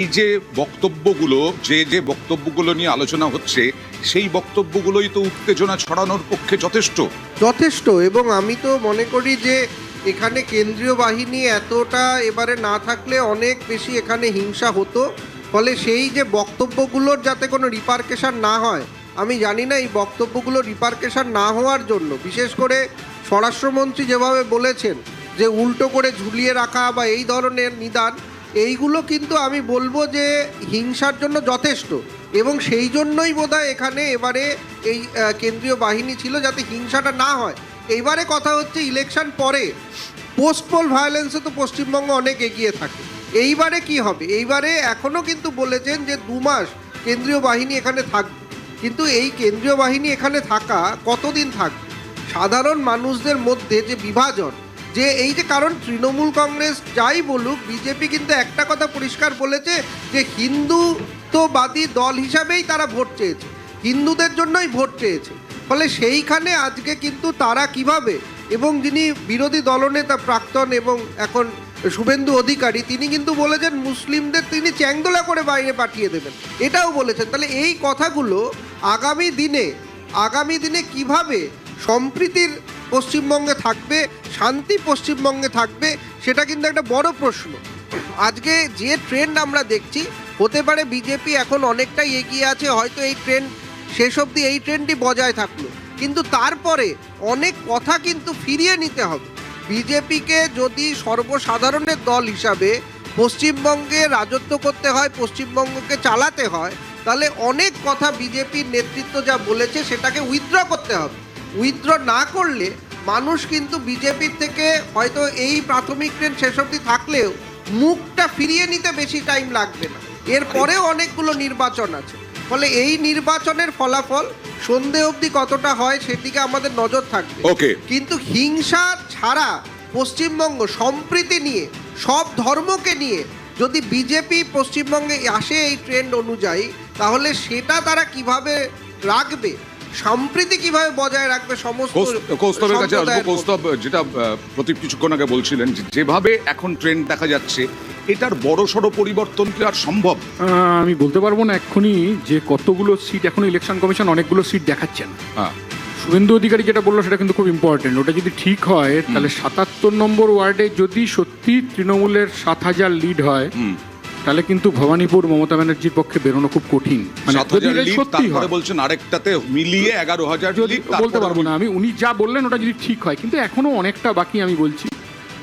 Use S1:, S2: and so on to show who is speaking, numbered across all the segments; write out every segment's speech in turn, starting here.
S1: এই যে বক্তব্যগুলো যে বক্তব্যগুলো নিয়ে আলোচনা হচ্ছে সেই বক্তব্যগুলোই তো উত্তেজনা ছড়ানোর পক্ষে যথেষ্ট।
S2: এবং আমি তো মনে করি যে এখানে কেন্দ্রীয় বাহিনী এতটা এবারে না থাকলে অনেক বেশি এখানে হিংসা হতো। ফলে সেই যে বক্তব্যগুলোর যাতে কোনো রিপারকেশন না হয়, আমি জানি না এই বক্তব্যগুলো রিপারকেশন না হওয়ার জন্য বিশেষ করে স্বরাষ্ট্রমন্ত্রী যেভাবে বলেছেন যে উল্টো করে ঝুলিয়ে রাখা বা এই ধরনের নিদান, এইগুলো কিন্তু আমি বলবো যে হিংসার জন্য যথেষ্ট। এবং সেই জন্যই বোধহয় এখানে এবারে এই কেন্দ্রীয় বাহিনী ছিল যাতে হিংসাটা না হয়। এইবারে কথা হচ্ছে ইলেকশন পরে পোস্ট পোল ভায়োলেন্সে তো পশ্চিমবঙ্গ অনেক এগিয়ে থাকে। এইবারে কি হবে? এইবারে এখনও কিন্তু বলেছেন যে 2 মাস কেন্দ্রীয় বাহিনী এখানে থাকবে, কিন্তু এই কেন্দ্রীয় বাহিনী এখানে থাকা কতদিন থাকবে? সাধারণ মানুষদের মধ্যে যে বিভাজন, যে এই যে কারণ তৃণমূল কংগ্রেস যাই বলুক, বিজেপি কিন্তু একটা কথা পরিষ্কার বলেছে যে হিন্দুত্ববাদী দল হিসাবেই তারা ভোট চেয়েছে, হিন্দুদের জন্যই ভোট চেয়েছে। ফলে সেইখানে আজকে কিন্তু তারা কিভাবে, এবং যিনি বিরোধী দলনেতা প্রাক্তন এবং এখন শুভেন্দু অধিকারী, তিনি কিন্তু বলেছেন মুসলিমদের তিনি চ্যাংদোলা করে বাইরে পাঠিয়ে দেবেন, এটাও বলেছেন। তাহলে এই কথাগুলো আগামী দিনে কিভাবে সম্প্রীতির পশ্চিমবঙ্গে থাকবে, শান্তি পশ্চিমবঙ্গে থাকবে, সেটা কিন্তু একটা বড় প্রশ্ন। আজকে যে ট্রেন্ড আমরা দেখছি, হতে পারে বিজেপি এখন অনেকটাই এগিয়ে আছে, হয়তো এই ট্রেন্ড শেষ অবধি এই ট্রেন্ডই বজায় থাকলো, কিন্তু তারপরে অনেক কথা কিন্তু ফিরিয়ে নিতে হবে। বিজেপিকে যদি সর্বসাধারণের দল হিসাবে পশ্চিমবঙ্গে রাজত্ব করতে হয়, পশ্চিমবঙ্গকে চালাতে হয়, তাহলে অনেক কথা বিজেপির নেতৃত্ব যা বলেছে সেটাকে উইথড্র করতে হবে। উইথড্র না করলে মানুষ কিন্তু বিজেপির থেকে হয়তো এই প্রাথমিক ট্রেন্ড শেষ অবধি থাকলেও মুখটা ফিরিয়ে নিতে বেশি টাইম লাগবে না। এরপরেও অনেকগুলো নির্বাচন আছে, ফলে এই নির্বাচনের ফলাফল সন্ধে অবধি কতটা হয় সেদিকে আমাদের নজর থাকবে। কিন্তু হিংসা ছাড়া পশ্চিমবঙ্গ সম্প্রীতি নিয়ে, সব ধর্মকে নিয়ে যদি বিজেপি পশ্চিমবঙ্গে আসে এই ট্রেন্ড অনুযায়ী, তাহলে সেটা তারা কিভাবে রাখবে, সম্প্রীতি কিভাবে বজায় রাখবে সমস্ত
S1: কৌস্তবের কাছে আসবো। কৌস্তব, যেটা প্রতীক কিছুক্ষণ আগে বলছিলেন, যেভাবে এখন ট্রেন্ড দেখা যাচ্ছে, এটার বড় সড়ো পরিবর্তন কি আর সম্ভব?
S3: আমি বলতে পারবো না এক্ষুনি যে কতগুলো সিট, এখন ইলেকশন কমিশন অনেকগুলো সিট দেখাচ্ছেন। শুভেন্দু অধিকারী যেটা বললো সেটা কিন্তু খুব ইম্পর্টেন্ট। ওটা যদি ঠিক হয় তাহলে 77 নম্বর ওয়ার্ডে যদি সত্যি তৃণমূলের 7000 লিড হয়, তাহলে কিন্তু ভবানীপুর মমতা ব্যানার্জির পক্ষে বেরোনো খুব কঠিন। মানে সত্যি হয়
S1: বলছেন আরেকটাতে মিলিয়ে 11,000
S3: যদি বলতে পারবো না আমি, উনি যা বললেন ওটা যদি ঠিক হয়, কিন্তু এখনো অনেকটা বাকি আমি বলছি।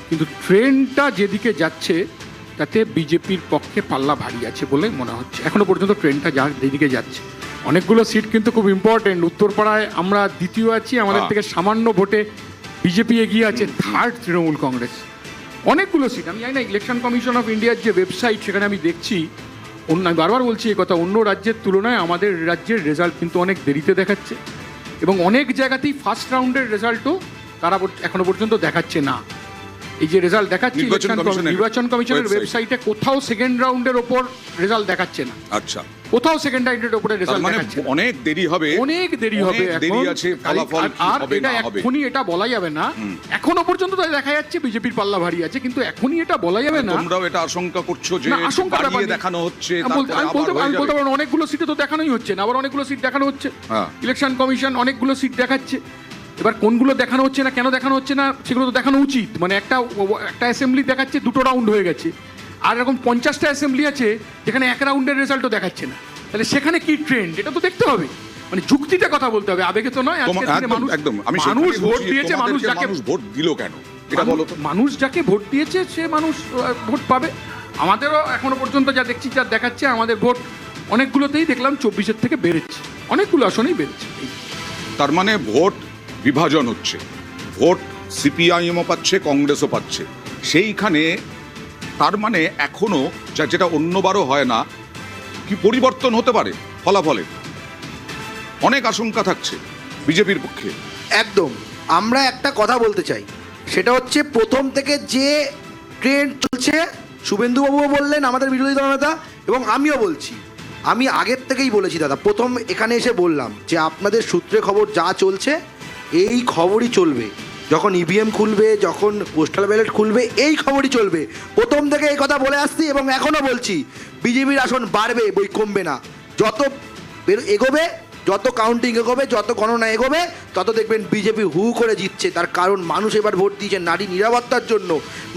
S3: কিন্তু ট্রেনটা যেদিকে যাচ্ছে তাতে বিজেপির পক্ষে পাল্লা ভারী আছে বলে মনে হচ্ছে এখনো পর্যন্ত। ট্রেনটা যেদিকে যাচ্ছে, অনেকগুলো সিট কিন্তু খুব ইম্পর্টেন্ট। উত্তরপাড়ায় আমরা দ্বিতীয় আছি, আমাদের থেকে সামান্য ভোটে বিজেপি এগিয়ে আছে, থার্ড তৃণমূল কংগ্রেস। অনেকগুলো সিট আমি জানি না, ইলেকশন কমিশন অফ ইন্ডিয়ার যে ওয়েবসাইট সেখানে আমি দেখছি, আমি বারবার বলছি এই কথা, অন্য রাজ্যের তুলনায় আমাদের রাজ্যের রেজাল্ট কিন্তু অনেক দেরিতে দেখাচ্ছে, এবং অনেক জায়গাতেই ফার্স্ট রাউন্ডের রেজাল্টও তারা এখনো পর্যন্ত দেখাচ্ছে না। এই যে রেজাল্ট দেখাচ্ছে নির্বাচন কমিশনের ওয়েবসাইটে, কোথাও সেকেন্ড রাউন্ডের ওপর রেজাল্ট দেখাচ্ছে না।
S1: আচ্ছা,
S3: কোথাও সেকেন্ড রাউন্ডের উপরে রেজাল্ট দেখাচ্ছে না।
S1: অনেক দেরি হবে
S3: আর এটা এখনই এটা বলা যাবে না। এখনো পর্যন্ত দেখা যাচ্ছে বিজেপির পাল্লা ভারী আছে, কিন্তু এখনই এটা বলা যাবে না।
S1: তোমরাও এটা আশঙ্কা করছো যে বাড়িয়ে দেখানো হচ্ছে?
S3: আমি বলতে পারবো অনেকগুলো সিটে তো দেখানোই হচ্ছে না, আবার অনেকগুলো সিট দেখানো হচ্ছে। ইলেকশন কমিশন অনেকগুলো সিট দেখাচ্ছে, এবার কোনগুলো দেখানো হচ্ছে না, কেন দেখানো হচ্ছে না সেগুলো তো দেখানো উচিত। মানে একটা অ্যাসেম্বলি দেখাচ্ছে 2টো রাউন্ড হয়ে গেছে, আর এরকম 50টা অ্যাসেম্বলি আছে যেখানে 1 রাউন্ডের রেজাল্টও দেখাচ্ছে না। তাহলে সেখানে কি ট্রেন্ড, এটা তো দেখতে হবে। মানে যুক্তিতে কথা বলতে হবে, আবেগে তো নয়। মানুষ ভোট দিয়েছে, মানুষ যাকে
S1: ভোট দিল কেন এটা বলো তো।
S3: মানুষ যাকে ভোট দিয়েছে সে মানুষ ভোট পাবে। আমাদেরও এখনো পর্যন্ত যা দেখছি, যা দেখাচ্ছে, আমাদের ভোট অনেকগুলোতেই দেখলাম 24-এর থেকে বেড়েছে, অনেকগুলো আসনেই বেড়েছে।
S1: তার মানে ভোট বিভাজন হচ্ছে, ভোট সিপিআইএমও পাচ্ছে, কংগ্রেসও পাচ্ছে। সেইখানে তার মানে এখনো যেটা অন্যবারও হয় না, কি পরিবর্তন হতে পারে ফলাফলে? অনেক আশঙ্কা থাকছে বিজেপির পক্ষে।
S4: একদম। আমরা একটা কথা বলতে চাই, সেটা হচ্ছে প্রথম থেকে যে ট্রেন্ড চলছে, শুভেন্দুবাবুও বললেন, আমাদের বিরোধী দলনেতা, এবং আমিও বলছি, আমি আগের থেকেই বলেছি দাদা, প্রথম এখানে এসে বললাম যে আপনাদের সূত্রে খবর যা চলছে এই খবরই চলবে। যখন ইভিএম খুলবে, যখন পোস্টাল ব্যালট খুলবে, এই খবরই চলবে। প্রথম থেকে এই কথা বলে আসছি এবং এখনও বলছি, বিজেপির আসন বাড়বে, বই কমবে না। যত এগোবে, যত কাউন্টিং এগোবে, যত গণনা এগোবে, তত দেখবেন বিজেপি হু করে জিতছে। তার কারণ মানুষ এবার ভোট দিয়েছে নারী নিরাপত্তার জন্য,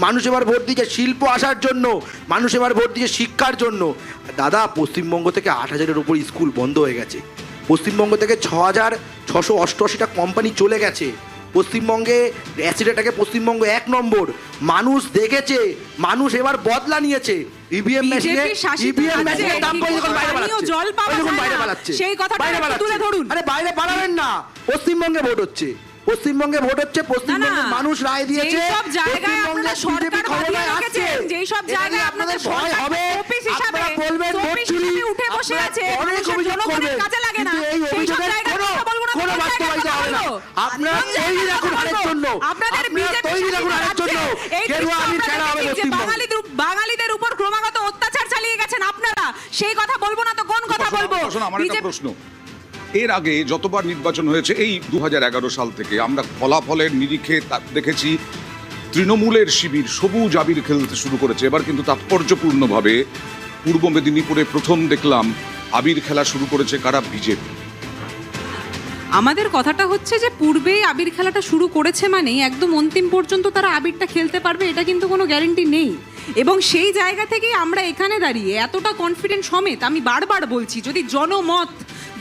S4: মানুষ এবার ভোট দিয়েছে শিল্প আসার জন্য, মানুষ এবার ভোট দিয়েছে শিক্ষার জন্য। দাদা, পশ্চিমবঙ্গ থেকে 8,000-এর উপর স্কুল বন্ধ হয়ে গেছে, পশ্চিমবঙ্গ থেকে 6,688টা কোম্পানি চলে গেছে, পশ্চিমবঙ্গে অ্যাসিডেটাকে পশ্চিমবঙ্গ 1 নম্বর। মানুষ দেখেছে, মানুষ এবার বদলা নিয়েছে। ইভিএম মেশিনে দাম করে যখন বাইরে পালাচ্ছে,
S5: সেই কথাটা তুলে ধরুন।
S4: আরে বাইরে পালাবেন না, পশ্চিমবঙ্গে ভোট হচ্ছে, পশ্চিমবঙ্গে ভোট হচ্ছে, পশ্চিমবঙ্গের মানুষ রায় দিয়েছে।
S5: সব জায়গায় আপনারা সরকার বানিয়ে রেখেছেন, যেই সব জায়গায় আপনাদের
S4: ভয় হবে,
S5: অফিস হিসাবে
S4: আপনারা বলবেন ভোট চুরি,
S5: উঠে বসে আছে,
S4: অনেক অভিযোগ করবেন,
S5: কাজে লাগে না,
S4: কিন্তু এই অভিযোগের কোনো বাস্তবায়িত হবে না। আপনারা তৈরি রাখুন হারের জন্য,
S5: আপনাদের
S4: তৈরি রাখুন হারের জন্য। গেরুয়া আমির খেলা হবে পশ্চিমবঙ্গে।
S5: বাঙালিদের উপর ক্রমাগত অত্যাচার চালিয়ে গেছেন আপনারা, সেই কথা বলবো না তো কোন কথা বলবো?
S1: আমার একটা প্রশ্ন, এর আগে যতবার নির্বাচন হয়েছে এই 2011 সাল থেকে আমরা ফলাফলের নিরিখে দেখেছি তৃণমূলের শিবির সবুজ আবির খেলতে শুরু করেছে। এবার কিন্তু তাৎপর্যপূর্ণভাবে পূর্ব মেদিনীপুরে প্রথম দেখলাম আবির খেলা শুরু করেছে কারা? বিজেপি।
S5: আমাদের কথাটা হচ্ছে যে পূর্বেই আবির খেলাটা শুরু করেছে মানে একদম অন্তিম পর্যন্ত তারা আবিরটা খেলতে পারবে এটা কিন্তু কোনো গ্যারান্টি নেই। এবং সেই জায়গা থেকেই আমরা এখানে দাঁড়িয়ে এতটা কনফিডেন্ট সমেত আমি বারবার বলছি, যদি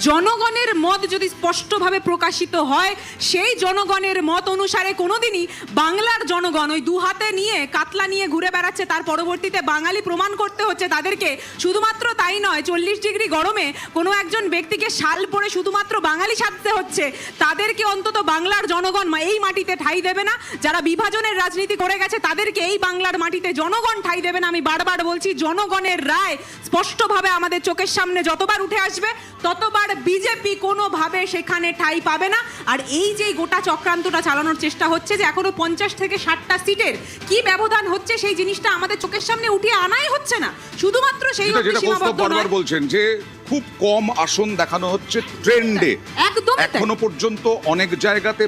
S5: জনগণের মত যদি স্পষ্টভাবে প্রকাশিত হয়, সেই জনগণের মত অনুসারে কোনোদিনই বাংলার জনগণ ওই দু হাতে নিয়ে কাতলা নিয়ে ঘুরে বেড়াচ্ছে, তার পরবর্তীতে বাঙালি প্রমাণ করতে হচ্ছে তাদেরকে। শুধুমাত্র তাই নয়, 40 ডিগ্রি গরমে কোনো একজন ব্যক্তিকে শাল পরে শুধুমাত্র বাঙালি সাজতে হচ্ছে, তাদেরকে অন্তত বাংলার জনগণ এই মাটিতে ঠাঁই দেবে না। যারা বিভাজনের রাজনীতি করে গেছে তাদেরকে এই বাংলার মাটিতে জনগণ ঠাঁই দেবে না। আমি বারবার বলছি, জনগণের রায় স্পষ্টভাবে আমাদের চোখের সামনে যতবার উঠে আসবে ততবার বিজেপি কোনোভাবে সেখানে ঠাঁই পাবে না। আর এই যে গোটা চক্রান্তটা চালানোর চেষ্টা হচ্ছে যে এখনো 50 থেকে 60টা সিটের কি ব্যবধান হচ্ছে, সেই জিনিসটা আমাদের চোখের সামনে উঠিয়ে আনাই হচ্ছে না। শুধুমাত্র সেই
S1: বারবার বলছেন যে খুব কম আসন দেখানো হচ্ছে ট্রেন্ডে,
S5: একদম
S1: এখনো পর্যন্ত অনেক জায়গাতে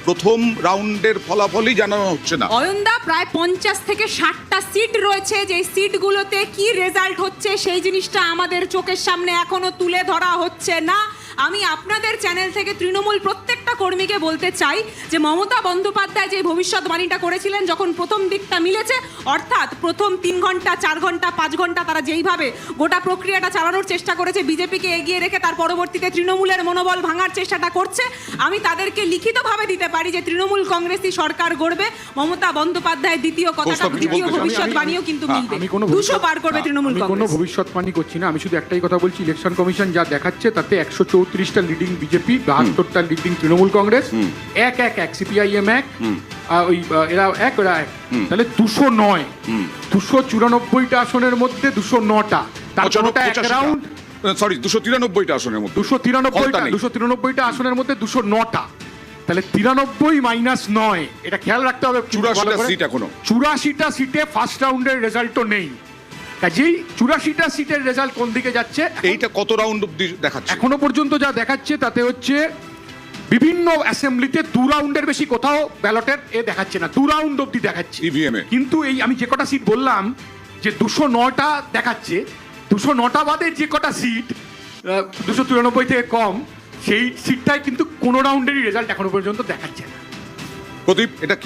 S1: প্রথম রাউন্ডের ফলাফলই জানানো হচ্ছে না।
S5: অয়নদা, প্রায় 50 থেকে 60টা সিট রয়েছে, যে সিটগুলোতে কি রেজাল্ট হচ্ছে সেই জিনিসটা আমাদের চোখের সামনে এখনো তুলে ধরা হচ্ছে না। আমি আপনাদের চ্যানেল থেকে তৃণমূল প্রত্যেকটা কর্মীকে বলতে চাই যে মমতা বন্দ্যোপাধ্যায় যে ভবিষ্যৎবাণীটা করেছিলেন যখন প্রথম দিকটা মিলেছে, অর্থাৎ প্রথম 3 ঘন্টা 4 ঘন্টা 5 ঘন্টা তারা যেইভাবে গোটা প্রক্রিয়াটা চালানোর চেষ্টা করেছে, বিজেপিকে এগিয়ে রেখে তার পরবর্তীতে তৃণমূলের মনোবল ভাঙার চেষ্টাটা করছে, আমি তাদেরকে লিখিতভাবে দিতে পারি যে তৃণমূল কংগ্রেসই সরকার গড়বে। মমতা বন্দ্যোপাধ্যায়ের দ্বিতীয় ভবিষ্যৎবাণীও কিন্তু মিলবে, 200 পার করবে তৃণমূল
S3: কংগ্রেস। কোনো ভবিষ্যৎবাণী করছি না, আমি শুধু একটাই কথা বলছি, ইলেকশন কমিশন যা দেখাচ্ছে তাতে 134টা লিডিং বিজেপি, 72টা লিডিং তৃণমূল কংগ্রেস, এক সিপিআইএম এক, এরা এক, তাহলে 209, 294টা আসনের মধ্যে 209টা, তার
S1: 293টা আসনের মধ্যে
S3: 293টা আসনের মধ্যে 209টা, তাহলে 93 মাইনাস 9, এটা খেয়াল রাখতে হবে। 84টা সিটে ফার্স্ট রাউন্ডের রেজাল্টও নেই, কাজেই 84টা সিটের রেজাল্ট কোন দিকে যাচ্ছে,
S1: এইটা কত রাউন্ড অবধি দেখাচ্ছে?
S3: এখনো পর্যন্ত যা দেখাচ্ছে তাতে হচ্ছে বিভিন্ন অ্যাসেম্বলিতে 2 রাউন্ডের বেশি কোথাও ব্যালটের দেখাচ্ছে না, 2 রাউন্ড অবধি দেখাচ্ছে
S1: ইভিএম এ।
S3: কিন্তু এই আমি যে কটা সিট বললাম যে 209টা দেখাচ্ছে, 209টা বাদে যে কটা সিট 293 থেকে কম, সেই সিটটাই কিন্তু কোনো রাউন্ডেরই রেজাল্ট এখনো পর্যন্ত দেখাচ্ছে না।
S1: প্রদীপ, এটা